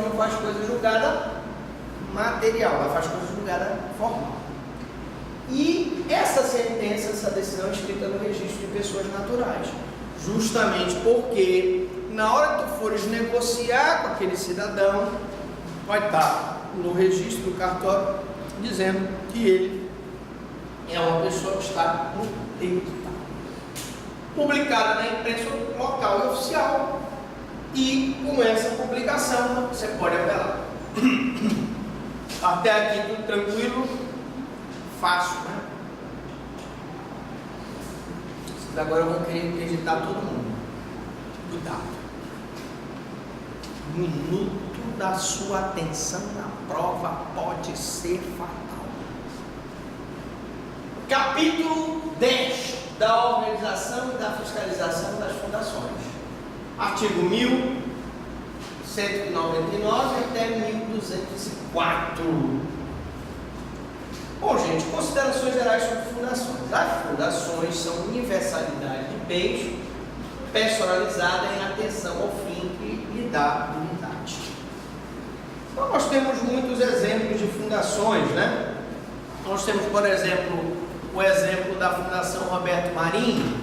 não faz coisa julgada material, ela faz coisa julgada formal. E essa sentença, essa decisão é escrita no registro de pessoas naturais, justamente porque na hora que tu fores negociar com aquele cidadão, vai estar no registro do cartório dizendo que ele é uma pessoa que está no tempo, publicada na imprensa local e oficial, e com essa publicação você pode apelar. Até aqui tudo tranquilo, fácil, né? Agora eu vou querer acreditar todo mundo. Cuidado. Um minuto da sua atenção na prova pode ser fatal. Capítulo 10 da organização e da fiscalização das fundações. Artigo 1199 até 1204. Bom, gente, considerações gerais sobre fundações. As fundações são universalidade de bens personalizada em atenção ao fim que lhe dá unidade. Então, nós temos muitos exemplos de fundações, né? Nós temos, por exemplo, o exemplo da Fundação Roberto Marinho,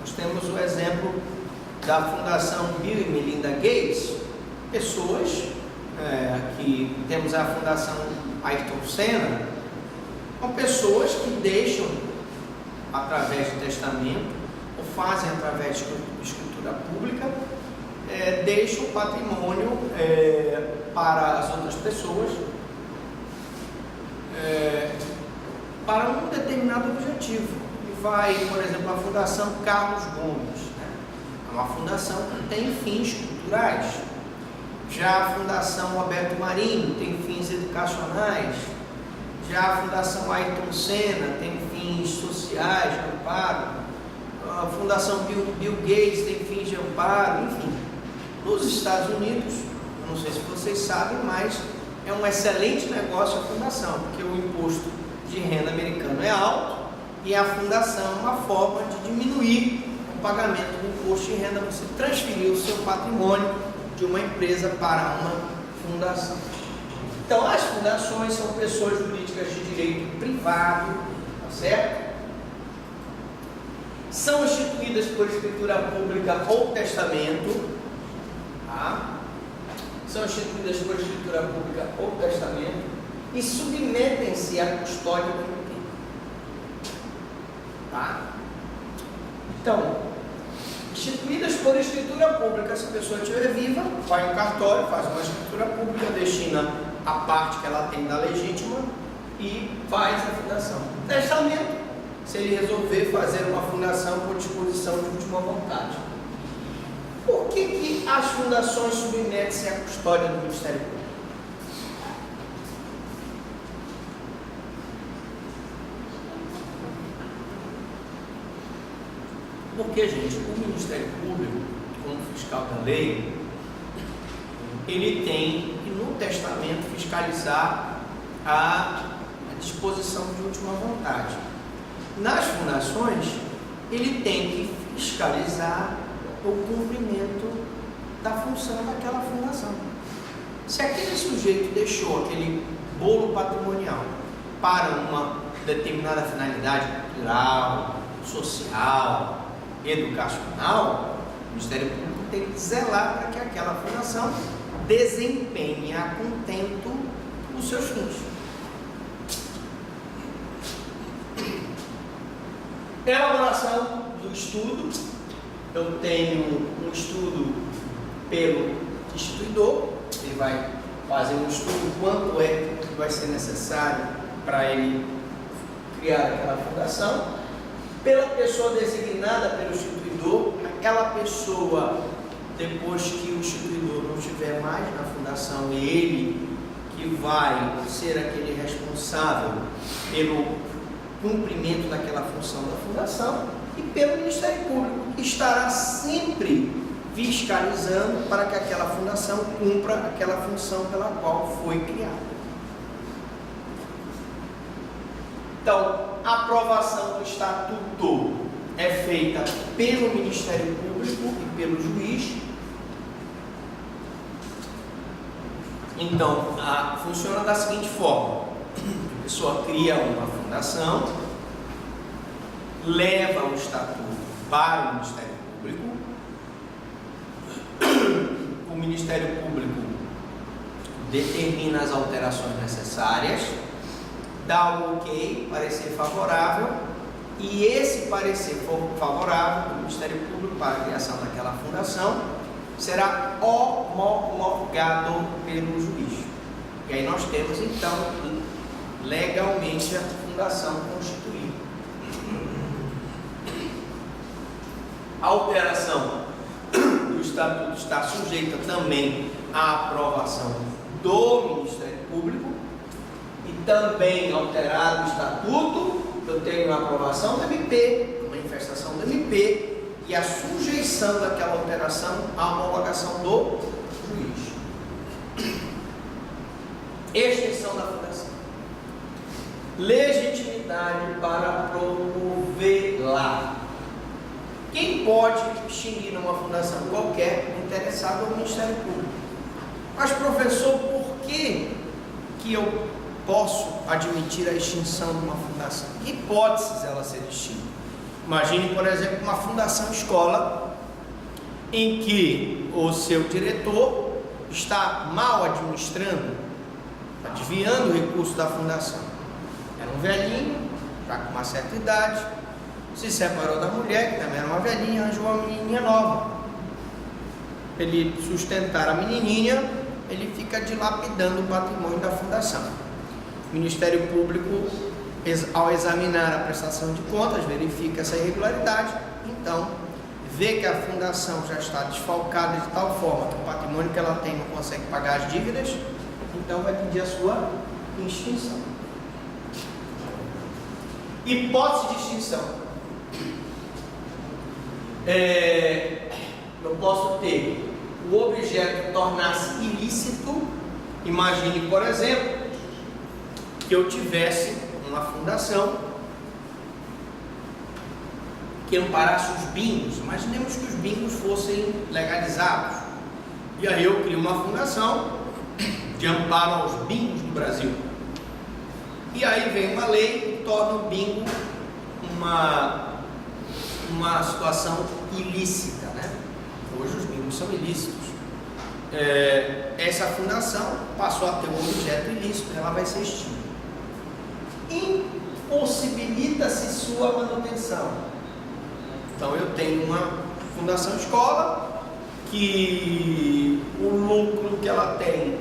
nós temos o exemplo da Fundação Bill e Melinda Gates, pessoas que temos a Fundação Ayrton Senna, são pessoas que deixam através de testamento ou fazem através de escritura pública, deixam patrimônio para as outras pessoas, para um determinado objetivo. E vai, por exemplo, a Fundação Carlos Gomes, né? É uma fundação que tem fins culturais. Já a Fundação Roberto Marinho tem fins educacionais. Já a Fundação Ayrton Senna tem fins sociais, de amparo. A Fundação Bill Gates tem fins de amparo, enfim. Nos Estados Unidos, não sei se vocês sabem, mas é um excelente negócio a fundação, porque o imposto de renda americano é alto e a fundação é uma forma de diminuir o pagamento do imposto de renda, você transferir o seu patrimônio de uma empresa para uma fundação. Então, as fundações são pessoas jurídicas de direito privado, tá certo? São instituídas por escritura pública ou testamento, tá? São instituídas por escritura pública ou testamento e submetem-se à custódia do inquilino, tá? Então, instituídas por escritura pública, se a pessoa estiver viva, vai no cartório, faz uma escritura pública, destina a parte que ela tem da legítima e faz a fundação. Testamento, se ele resolver fazer uma fundação por disposição de última vontade. Por que as fundações submetem-se à custódia do Ministério Público? Porque, gente, o Ministério Público, como fiscal da lei, ele tem que, no testamento, fiscalizar a disposição de última vontade. Nas fundações, ele tem que fiscalizar o cumprimento da função daquela fundação. Se aquele sujeito deixou aquele bolo patrimonial para uma determinada finalidade cultural, social, educacional, o Ministério Público tem que zelar para que aquela fundação desempenhe a contento os seus fins. Elaboração do estudo. Eu tenho um estudo pelo instituidor, ele vai fazer um estudo quanto é que vai ser necessário para ele criar aquela fundação. Pela pessoa designada pelo instituidor, aquela pessoa, depois que o instituidor não estiver mais na fundação, é ele que vai ser aquele responsável pelo cumprimento daquela função da fundação, e pelo Ministério Público, que estará sempre fiscalizando para que aquela fundação cumpra aquela função pela qual foi criada. Então, a aprovação do estatuto é feita pelo Ministério Público e pelo juiz. Então, funciona da seguinte forma: a pessoa cria uma fundação, leva o estatuto para o Ministério Público, o Ministério Público determina as alterações necessárias, dá o ok, parecer favorável, e esse parecer favorável do Ministério Público para a criação daquela fundação será homologado pelo juiz. E aí nós temos então legalmente a fundação constituída. A alteração do estatuto está sujeita também à aprovação do Ministério Público, e também alterado o estatuto, eu tenho a aprovação do MP, a manifestação do MP e a sujeição daquela alteração à homologação do juiz. Extinção da fundação. Legitimidade para promovê-la. Quem pode extinguir numa fundação qualquer? Interessado ao Ministério Público. Mas, professor, por que eu posso admitir a extinção de uma fundação? Que hipóteses ela ser extinta? Imagine, por exemplo, uma fundação escola em que o seu diretor está mal administrando, desviando o recurso da fundação. Era um velhinho, já com uma certa idade, se separou da mulher, que também era uma velhinha, arranjou uma menininha nova. Ele sustentar a menininha, ele fica dilapidando o patrimônio da fundação. O Ministério Público, ao examinar a prestação de contas, verifica essa irregularidade, então vê que a fundação já está desfalcada de tal forma que o patrimônio que ela tem não consegue pagar as dívidas, então vai pedir a sua extinção. Hipótese de extinção. Eu posso ter o objeto tornar-se ilícito. Imagine, por exemplo, que eu tivesse uma fundação que amparasse os bingos. Imaginemos que os bingos fossem legalizados, e aí eu crio uma fundação de amparo aos bingos do Brasil, e aí vem uma lei que torna o bingo uma situação ilícita, né? Hoje os bingos são ilícitos. Essa fundação passou a ter um objeto ilícito, ela vai ser extinta. Impossibilita-se sua manutenção. Então eu tenho uma fundação escola que o lucro que ela tem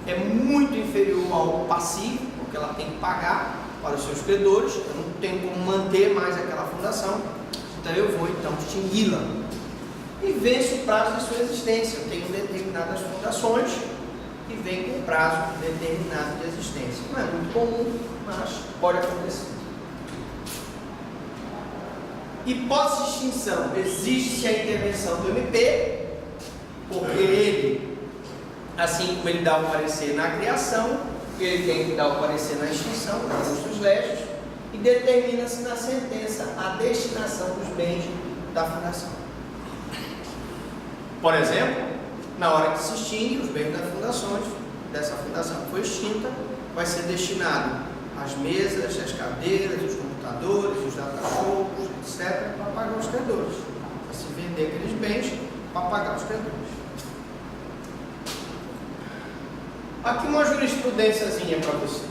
é muito inferior ao passivo, porque ela tem que pagar para os seus credores, eu não tenho como manter mais aquela fundação, então eu vou extingui-la e venço o prazo de sua existência. Eu tenho determinadas fundações que vêm com prazo determinado de existência. Não é muito comum, mas pode acontecer. Hipótese de extinção. Existe a intervenção do MP, porque ele, assim como ele dá o parecer na criação, ele tem que dar o parecer na extinção, nos custos legis, e determina-se na sentença a destinação dos bens da fundação. Por exemplo, na hora que se extingue os bens dessa fundação que foi extinta, vai ser destinado às mesas, às cadeiras, os computadores, os datashows, etc., para pagar os credores. Para se vender aqueles bens para pagar os credores. Aqui uma jurisprudênciazinha para vocês.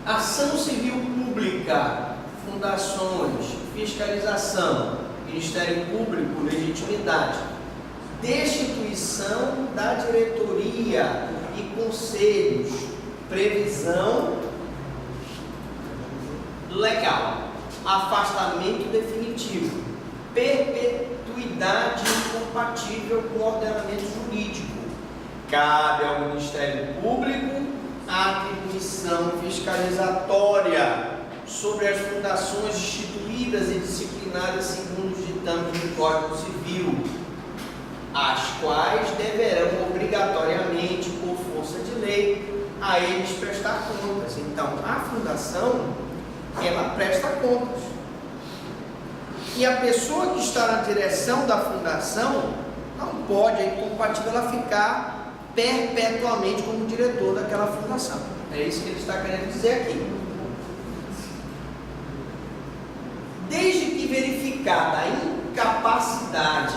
Ação civil pública, fundações, fiscalização, Ministério Público, legitimidade, destituição da diretoria e conselhos, previsão legal, afastamento definitivo, perpetuidade incompatível com o ordenamento jurídico. Cabe ao Ministério Público a atribuição fiscalizatória sobre as fundações instituídas e disciplinadas segundo os ditames do Código Civil, as quais deverão obrigatoriamente, por força de lei, a eles prestar contas. Então, a fundação, ela presta contas. E a pessoa que está na direção da fundação não pode, é incompatível ela ficar perpetuamente como diretor daquela fundação. É isso que ele está querendo dizer aqui. Desde que verificada a incapacidade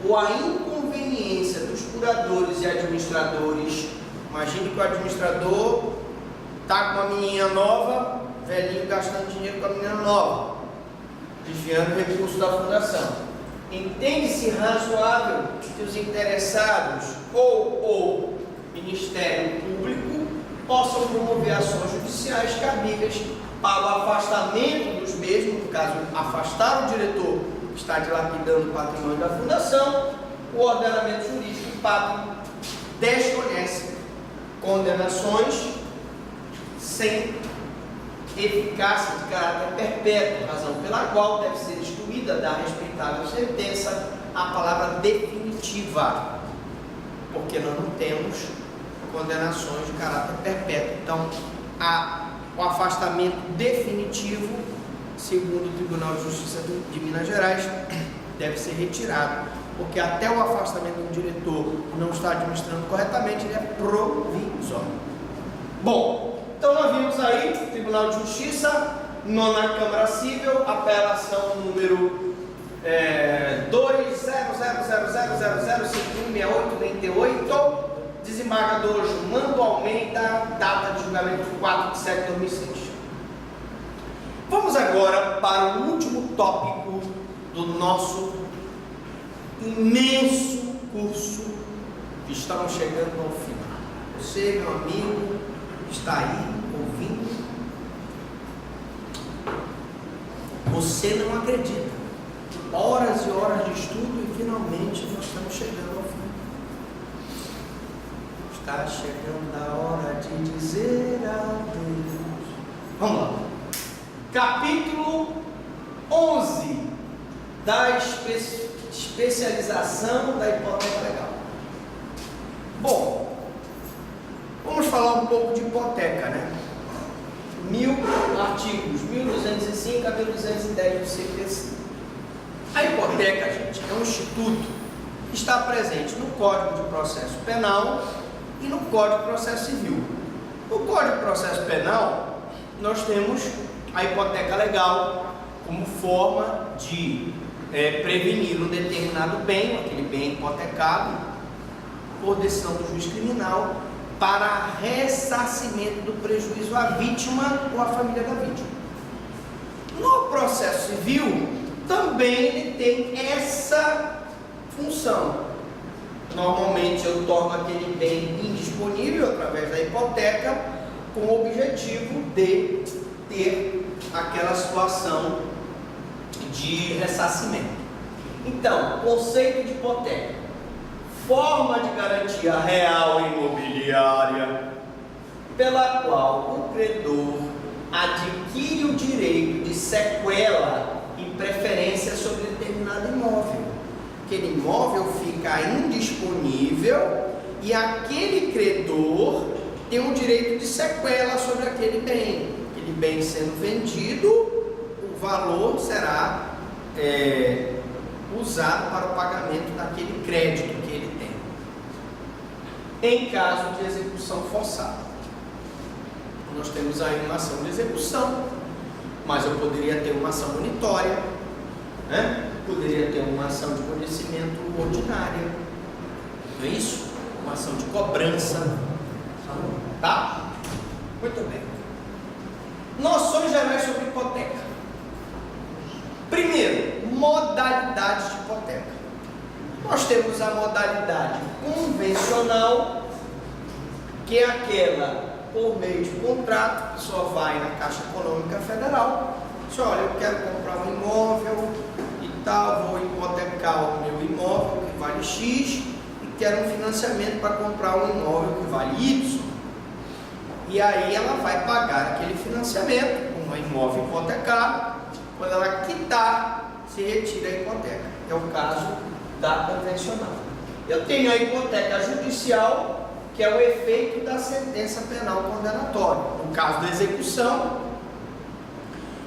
ou a inconveniência dos curadores e administradores, imagine que o administrador está com uma menina nova, velhinho gastando dinheiro com a menina nova, desviando recursos da fundação. Entende-se razoável que os interessados ou Ministério Público possam promover ações judiciais cabíveis para o afastamento dos mesmos, no caso, afastar o diretor que está dilapidando o patrimônio da fundação. O ordenamento jurídico pátrio desconhece condenações sem eficácia de caráter perpétuo, razão pela qual deve ser excluída da respeitável sentença a palavra definitiva, porque nós não temos condenações de caráter perpétuo. Então, o afastamento definitivo, segundo o Tribunal de Justiça de Minas Gerais, deve ser retirado, porque até o afastamento do diretor não está administrando corretamente, ele é provisório. Bom, então nós vimos aí, Tribunal de Justiça, nona Câmara Civil, apelação número 2000000516898, desembargador Mando Almeida, data de julgamento 4 de setembro de 2006. Vamos agora para o último tópico do nosso imenso curso, que estamos chegando ao final. Você, meu amigo, está aí ouvindo, você não acredita. Horas e horas de estudo e finalmente nós estamos chegando ao fim. Está chegando a hora de dizer adeus. Vamos lá. Capítulo 11 da especialização da hipoteca legal. Bom, vamos falar um pouco de hipoteca, né? 1000 artigos, 1205 a 1210 do CPC. A hipoteca, gente, é um instituto que está presente no Código de Processo Penal e no Código de Processo Civil. No Código de Processo Penal, nós temos a hipoteca legal como forma de prevenir um determinado bem, aquele bem hipotecado, por decisão do juiz criminal, para ressarcimento do prejuízo à vítima ou à família da vítima. No processo civil, também ele tem essa função. Normalmente eu torno aquele bem indisponível através da hipoteca, com o objetivo de ter aquela situação de ressarcimento. Então, conceito de hipoteca: forma de garantia real imobiliária pela qual o credor adquire o direito de sequela e preferência sobre determinado imóvel. Aquele imóvel fica indisponível e aquele credor tem o direito de sequela sobre aquele bem. Aquele bem sendo vendido, o valor será usado para o pagamento daquele crédito que ele tem. Em caso de execução forçada, nós temos aí uma ação de execução, mas eu poderia ter uma ação monitória, né? Poderia ter uma ação de conhecimento ordinária, não é isso? Uma ação de cobrança, tá? Muito bem. Noções gerais sobre hipoteca. Primeiro, modalidades de hipoteca. Nós temos a modalidade convencional, que é aquela por meio de contrato, a pessoa vai na Caixa Econômica Federal, diz: olha, eu quero comprar um imóvel e tal, vou hipotecar o meu imóvel que vale X e quero um financiamento para comprar um imóvel que vale Y. E aí ela vai pagar aquele financiamento, um imóvel hipotecado. Quando ela quitar, se retira a hipoteca. É o caso da convencional. Eu tenho a hipoteca judicial, que é o efeito da sentença penal condenatória. No caso da execução,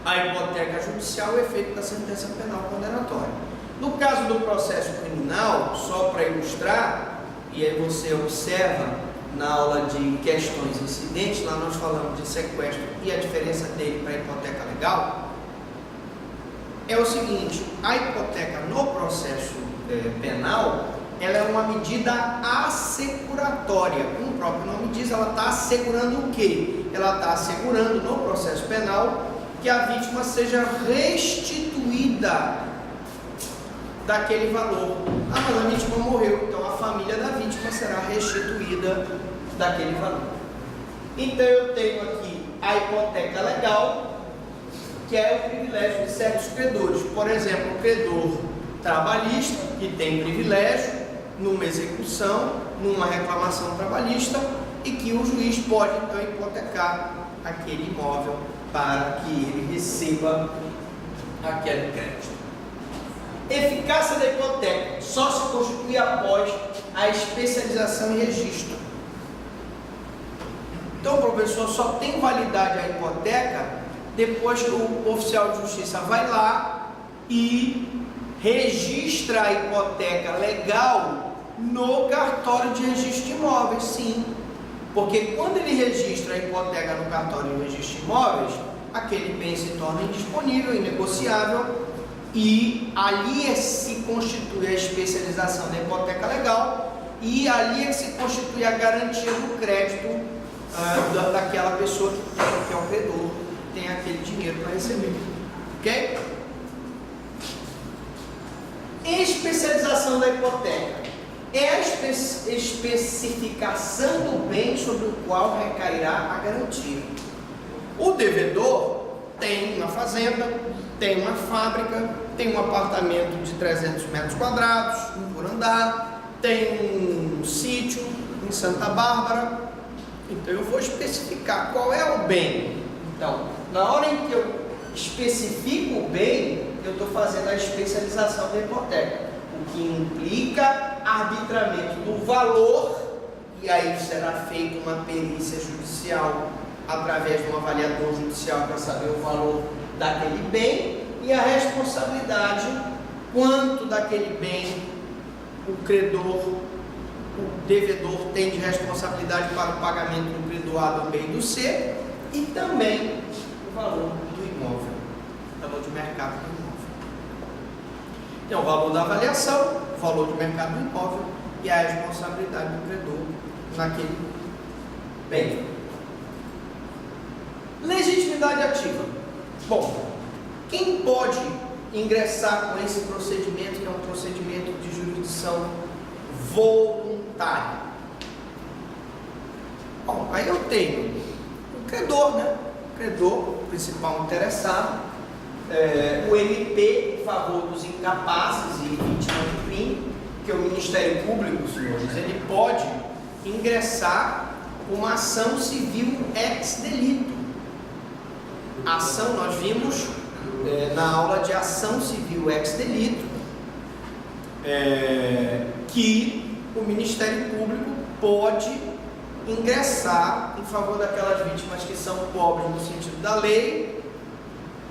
a hipoteca judicial o efeito da sentença penal condenatória. No caso do processo criminal, só para ilustrar, e aí você observa na aula de questões incidentes, lá nós falamos de sequestro e a diferença dele para a hipoteca legal, é o seguinte: a hipoteca no processo penal, ela é uma medida assecuratória. Como o próprio nome diz, ela está assegurando o quê? Ela está assegurando no processo penal que a vítima seja restituída daquele valor. Ah, mas a vítima morreu, então a família da vítima será restituída daquele valor. Então eu tenho aqui a hipoteca legal, que é o privilégio de certos credores. Por exemplo, o credor trabalhista, que tem privilégio numa execução, numa reclamação trabalhista, e que o juiz pode então hipotecar aquele imóvel para que ele receba aquele crédito. Eficácia da hipoteca só se constitui após a especialização e registro. Então, professor, só tem validade a hipoteca depois que o oficial de justiça vai lá e registra a hipoteca legal no cartório de registro de imóveis. Sim, porque quando ele registra a hipoteca no cartório de registro de imóveis, aquele bem se torna indisponível, inegociável, e ali se constitui a especialização da hipoteca legal, e ali é que se constitui a garantia do crédito daquela pessoa que é o credor, tem aquele dinheiro para receber. Ok? Especialização da hipoteca é a especificação do bem sobre o qual recairá a garantia. O devedor tem uma fazenda, tem uma fábrica, tem um apartamento de 300 metros quadrados, por andar, tem um sítio em Santa Bárbara. Então eu vou especificar qual é o bem. Então, na hora em que eu especifico o bem, eu estou fazendo a especialização da hipoteca, o que implica arbitramento do valor, e aí será feita uma perícia judicial através de um avaliador judicial para saber o valor daquele bem, e a responsabilidade, quanto daquele bem o credor, o devedor tem de responsabilidade para o pagamento do credor A, do B e do C, e também o valor do imóvel, o valor de mercado do imóvel. Tem o valor da avaliação, o valor de mercado do imóvel e a responsabilidade do credor naquele bem. Legitimidade ativa. Bom, quem pode ingressar com esse procedimento, que é um procedimento de jurisdição voluntária? Bom, aí eu tenho o credor, né? O credor, o principal interessado, o MP em favor dos incapazes e vítimas de crime, que é o Ministério Público, senhores, ele pode ingressar com uma ação civil ex delito. A ação, nós vimos na aula de ação civil ex delito, que o Ministério Público pode ingressar em favor daquelas vítimas que são pobres no sentido da lei,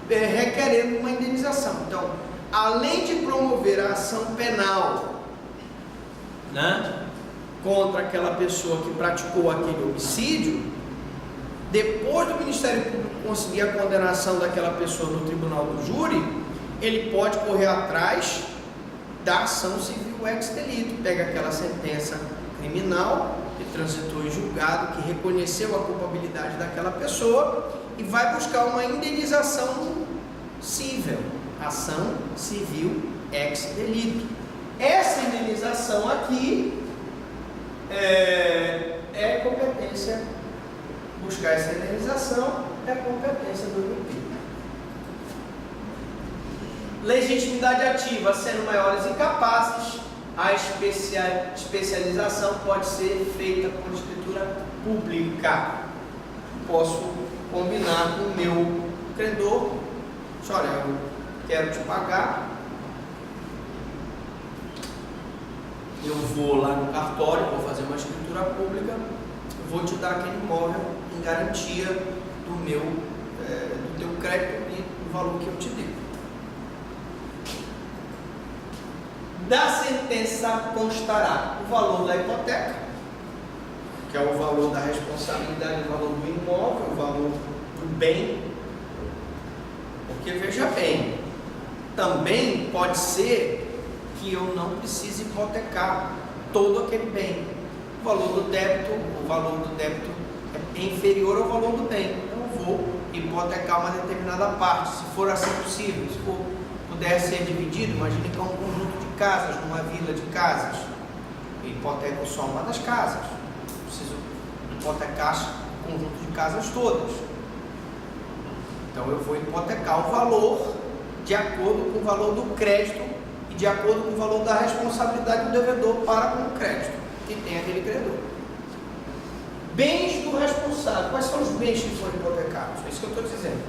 requerendo uma indenização. Então, além de promover a ação penal, né, contra aquela pessoa que praticou aquele homicídio, depois do Ministério Público conseguir a condenação daquela pessoa no tribunal do júri, ele pode correr atrás da ação civil ex delito, pega aquela sentença criminal que transitou em julgado, que reconheceu a culpabilidade daquela pessoa e vai buscar uma indenização cível, ação civil ex delito. Essa indenização aqui é competência, buscar essa indenização é competência do MP. Legitimidade ativa, sendo maiores incapazes, a especialização pode ser feita por escritura pública. Posso combinar com o meu credor, olha, eu quero te pagar, eu vou lá no cartório, vou fazer uma escritura pública, vou te dar aquele imóvel em garantia do teu crédito e o valor que eu te devo. Da sentença constará o valor da hipoteca, que é o valor da responsabilidade, o valor do imóvel, o valor do bem. Porque veja bem, também pode ser que eu não precise hipotecar todo aquele bem. O valor do débito é inferior ao valor do bem. Então eu vou hipotecar uma determinada parte, se for assim possível, se for, puder ser dividido. Imagine que é um conjunto de casas, numa vila de casas. Eu hipoteco só uma das casas. Preciso hipotecar o conjunto de casas todas. Então eu vou hipotecar o valor de acordo com o valor do crédito e de acordo com o valor da responsabilidade do devedor para com o crédito que tem aquele credor. Bens do responsável. Quais são os bens que foram hipotecados? É isso que eu estou dizendo.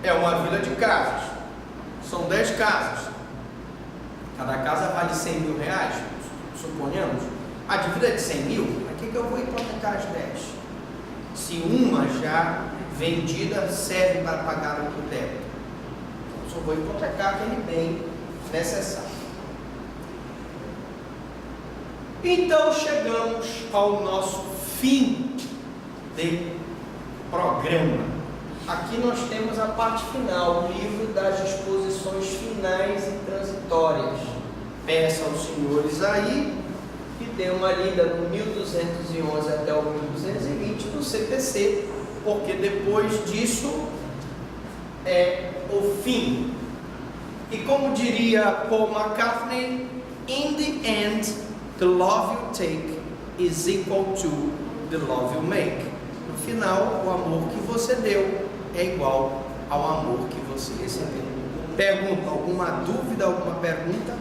É uma vila de casas. São 10 casas. Cada casa vale 100 mil reais, suponhamos. A dívida é de 100 mil, para que eu vou hipotecar as 10? Se uma já vendida serve para pagar o débito, então só vou hipotecar aquele bem necessário. Então chegamos ao nosso fim de programa. Aqui nós temos a parte final, o livro das disposições finais e transitórias. Peço aos senhores aí que dê uma lida no 1211 até o 1220 do CPC, porque depois disso é o fim. E como diria Paul McCartney, in the end, the love you take is equal to the love you make. No final, o amor que você deu é igual ao amor que você recebeu. Pergunta, alguma dúvida, alguma pergunta?